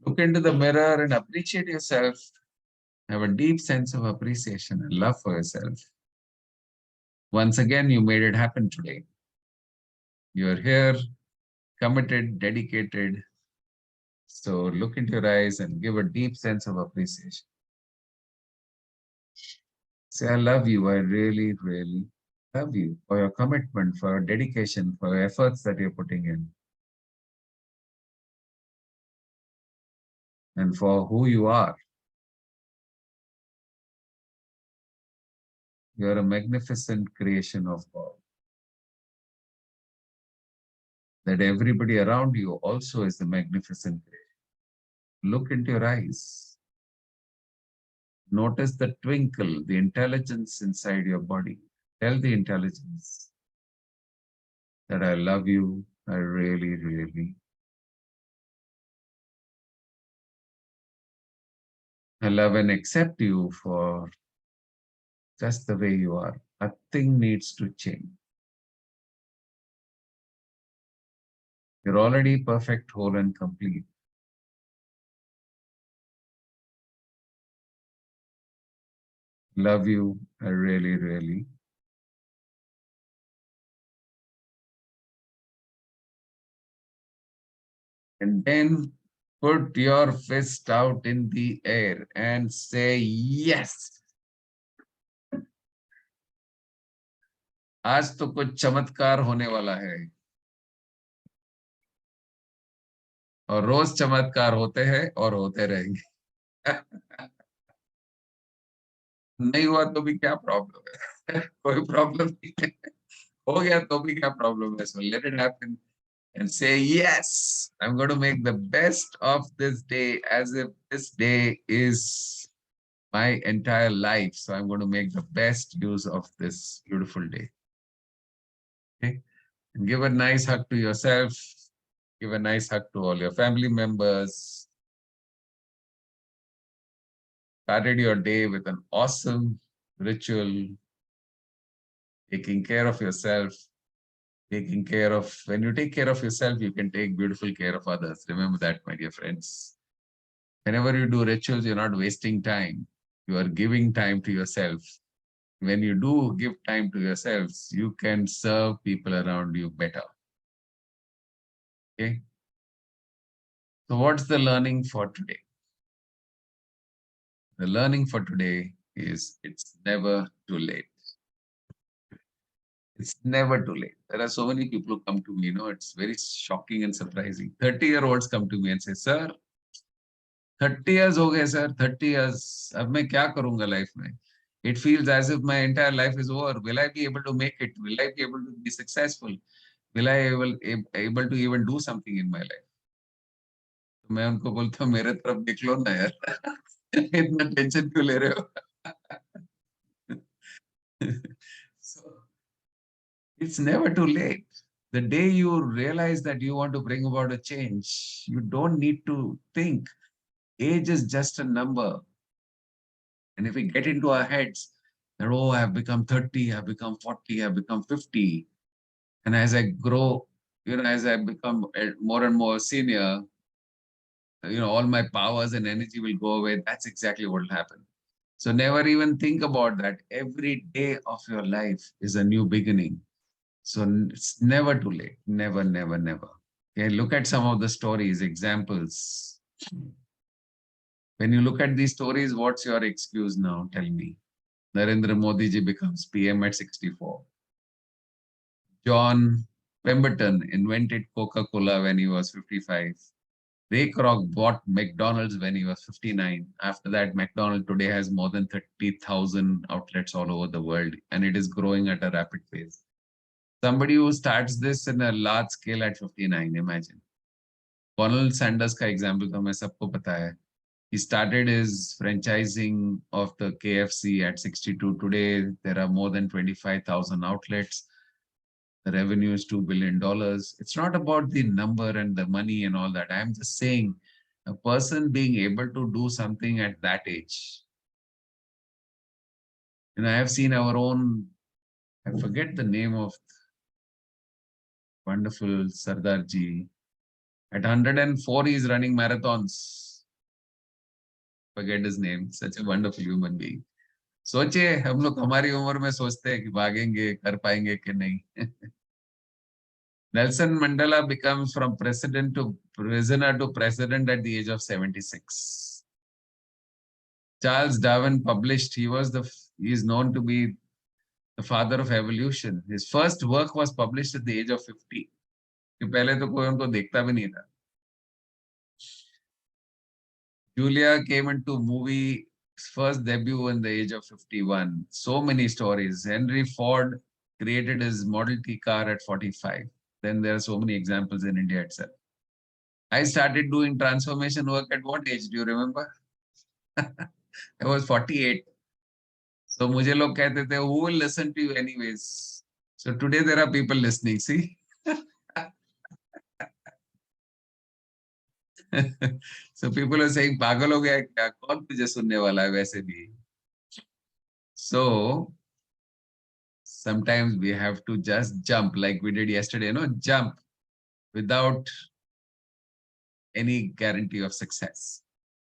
Look into the mirror and appreciate yourself. Have a deep sense of appreciation and love for yourself. Once again, you made it happen today. You're here, committed, dedicated. So look into your eyes and give a deep sense of appreciation. Say, I love you. I really, really love you for your commitment, for your dedication, for your efforts that you're putting in, and for who you are. You're a magnificent creation of God. That everybody around you also is a magnificent creation. Look into your eyes. Notice the twinkle, the intelligence inside your body. Tell the intelligence that I love you. I really, really. I love and accept you for just the way you are. Nothing needs to change. You're already perfect, whole, and complete. Love you. I really, really And then put your fist out in the air and say yes. आज तो कुछ चमत्कार होने वाला है और रोज चमत्कार होते हैं और होते रहेंगे। नहीं हुआ तो भी क्या प्रॉब्लम है? कोई प्रॉब्लम नहीं है। हो गया तो भी क्या प्रॉब्लम है? So let it happen and say yes. I'm going to make the best of this day as if this day is my entire life. So I'm going to make the best use of this beautiful day. Okay? And give a nice hug to yourself. Give a nice hug to all your family members. Started your day with an awesome ritual, taking care of yourself, taking care of, when you take care of yourself, you can take beautiful care of others. Remember that, my dear friends. Whenever you do rituals, you're not wasting time. You are giving time to yourself. When you do give time to yourselves, you can serve people around you better. Okay? So what's the learning for today? The learning for today is it's never too late. It's never too late. There are so many people who come to me, it's very shocking and surprising. 30-year-olds come to me and say, sir, 30 years हो गए sir, 30 years. अब मैं क्या करूंगा life में? It feels as if my entire life is over. Will I be able to make it? Will I be able to be successful? Will I able to even do something in my life? तो मैं उनको बोलता हूँ मेरे तरफ देख लो ना यार, इतना टेंशन क्यों ले रहे हो? So it's never too late. The day you realize that you want to bring about a change, you don't need to think. Age is just a number. And if we get into our heads that, oh, I've become 30, I've become 40, I've become 50. And as I grow, as I become more and more senior, all my powers and energy will go away. That's exactly what will happen. So never even think about that. Every day of your life is a new beginning. So it's never too late. Never, never, never. Okay, look at some of the stories, examples. When you look at these stories, what's your excuse now? Tell me. Narendra Modi ji becomes PM at 64. John Pemberton invented Coca-Cola when he was 55. Ray Kroc bought McDonald's when he was 59. After that, McDonald's today has more than 30,000 outlets all over the world, and it is growing at a rapid pace. Somebody who starts this in a large scale at 59, imagine. Colonel Sanders का example तो मैं सबको पता है. He started his franchising of the KFC at 62. Today, there are more than 25,000 outlets. The revenue is $2 billion. It's not about the number and the money and all that. I'm just saying a person being able to do something at that age. I have seen our own, I forget the name of wonderful Sardar ji. At 104, he's running marathons. Forget his name. Such a wonderful human being. सोचे हम लोग हमारी उम्र में सोचते हैं कि भागेंगे, कर पाएंगे कि नहीं. Nelson Mandela becomes from president to prisoner to president at the age of 76. Charles Darwin published, he is known to be the father of evolution. His first work was published at the age of 50. पहले तो कोई उनको देखता भी नहीं था. Julia came into movie first debut in the age of 51. So many stories. Henry Ford created his Model T car at 45. Then there are so many examples in India itself. I started doing transformation work at what age? Do you remember? I was 48. So मुझे लोग कहते थे, who will listen to you anyways? So today there are people listening, see? So people are saying, पागल हो गया क्या? कौन तुझे सुनने वाला है वैसे भी? So sometimes we have to just jump like we did yesterday, jump without any guarantee of success.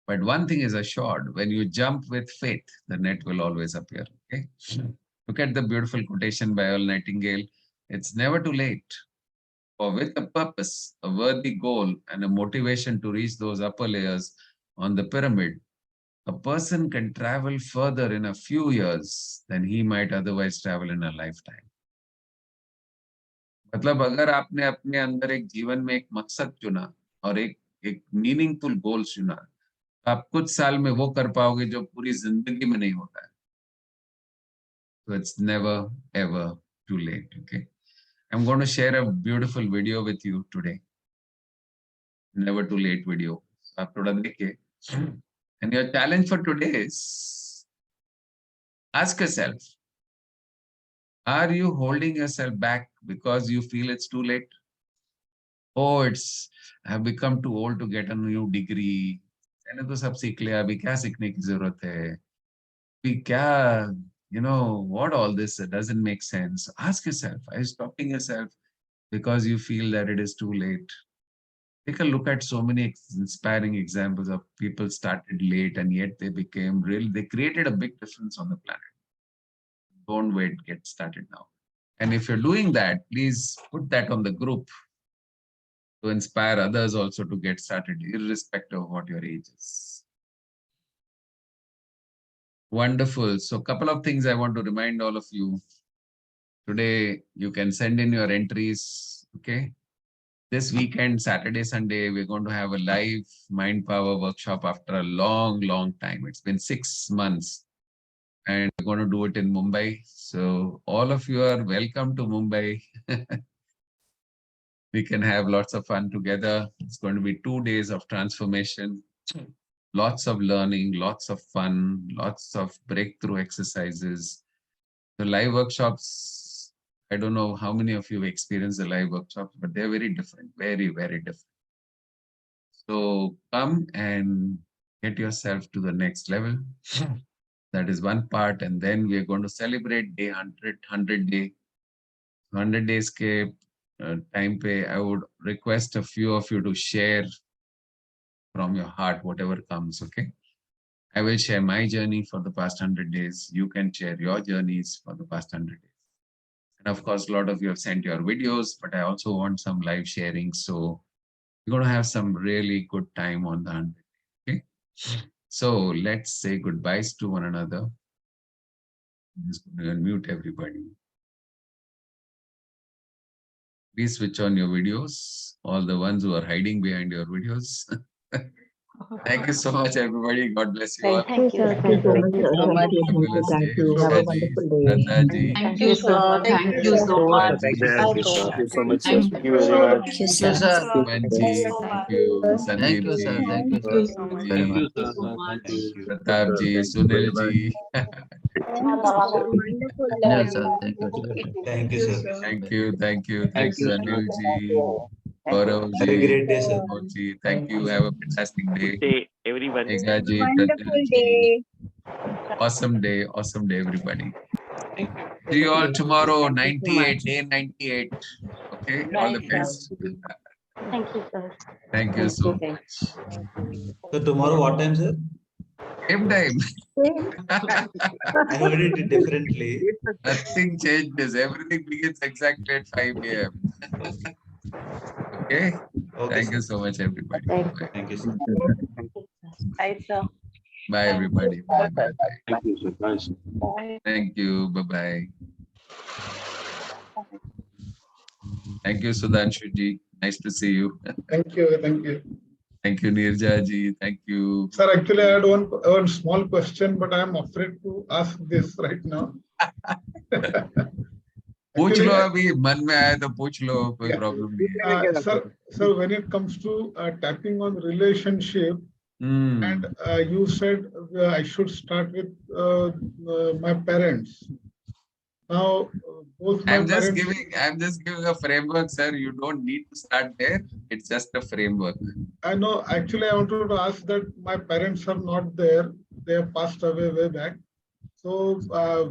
But one thing is assured, when you jump with faith, the net will always appear. Okay. Look at the beautiful quotation by Earl Nightingale. It's never too late. or with a purpose, a worthy goal, and a motivation to reach those upper layers on the pyramid, a person can travel further in a few years than he might otherwise travel in a lifetime. मतलब अगर आपने अपने अंदर एक जीवन में एक मकसद चुना और एक मीनिंगफुल गोल चुना, आप कुछ साल में वो कर पाओगे जो पूरी जिंदगी में नहीं होता है. So it's never ever too late. Okay, I'm going to share a beautiful video with you today. Never too late video. आप थोड़ा देखिए. And your challenge for today is ask yourself, are you holding yourself back because you feel it's too late? Oh, I have become too old to get a new degree. मैंने तो सब सीख लिया, अभी क्या सीखने की जरूरत है? अभी क्या, what all this doesn't make sense. Ask yourself, are you stopping yourself because you feel that it is too late? Take a look at so many inspiring examples of people started late and yet they created a big difference on the planet. Don't wait, get started now. And if you're doing that, please put that on the group to inspire others also to get started, irrespective of what your age is. Wonderful. So a couple of things I want to remind all of you. Today, you can send in your entries, okay? This weekend, Saturday, Sunday, we're going to have a live Mind Power workshop after a long, long time. It's been 6 months. And we're going to do it in Mumbai. So all of you are welcome to Mumbai. We can have lots of fun together. It's going to be 2 days of transformation, lots of learning, lots of fun, lots of breakthrough exercises. The live workshops, I don't know how many of you have experienced the live workshops, but they're very different, very, very different. So come and get yourself to the next level. That is one part. And then we are going to celebrate day 100 day. 100 days ke time pe, I would request a few of you to share from your heart whatever comes, okay? I will share my journey for the past 100 days. You can share your journeys for the past 100 days. And of course, a lot of you have sent your videos, but I also want some live sharing. So we're going to have some really good time on the 100 days, okay? So let's say goodbyes to one another. I'm just going to unmute everybody. Please switch on your videos, all the ones who are hiding behind your videos. Thank you so much, everybody. God bless you all. Thank you, sir. Thank you so much. Thank you. Have a wonderful day. Thank you, sir. Thank you so much. Thank you so much, sir. Thank you very much. Thank you, sir. Manji, thank you. Sandeep Thank you, sir. ji, Thank you, sir. Very much. Pratap ji, Sunil ji. Yeah, sir. Thank you, sir. Thank you, sir. Thank you, thank you. Thank Thank you, you, Anil ji, Gaurav Have a ji, great day, sir. Pramod ji. Thank you. Have a fantastic day. Day, everyone. Megha ji, Wonderful Pratyush ji. day. Awesome day, everybody. See you all tomorrow, 98, day 98. Okay, all the best. Thank you, sir. Thank you so much. So tomorrow what time, sir? Same time. I heard it differently. Nothing changes. Everything begins exactly at 5 a.m. Okay. Okay, Thank sir. you so much, everybody. Thank you. Thank you, sir. Bye, sir. Bye, everybody. Bye, bye, bye. Thank you, sir. Bye. Thank you. Bye, bye. Thank you, Sudhanshu ji. Nice to see you. Thank you, thank you. Thank you, Nirja ji. Thank you. Sir, actually, I had one small question, but I am afraid to ask this right now. पूछ Actually, लो अभी मन में आया तो पूछ लो कोई Yeah. Problem नहीं है. sir, when it comes to tapping on relationship, and you said I should start with my parents. Now, both my I'm just parents. giving a framework, sir. You don't need to start there. It's just a framework. I know. Actually, I wanted to ask that my parents are not there. They have passed away way back. So,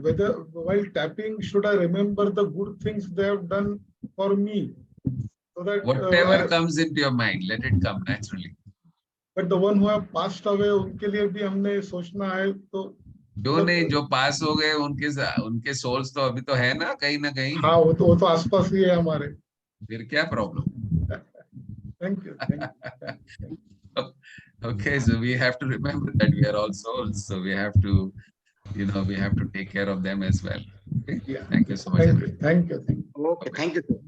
whether while tapping, should I remember the good things they have done for me? So that Whatever comes into your mind, let it come naturally. But the one who have passed away, उनके लिए भी हमने सोचना है तो. जो नहीं जो पास हो गए उनके सोल्स तो अभी तो है ना कहीं. हाँ वो तो आसपास ही है हमारे. फिर क्या problem? Thank you. Okay, so we have to remember that we are all souls, so we have to, we have to take care of them as well. Okay? Yeah. Thank you so much. Thank you. Thank you. Okay, thank you, sir.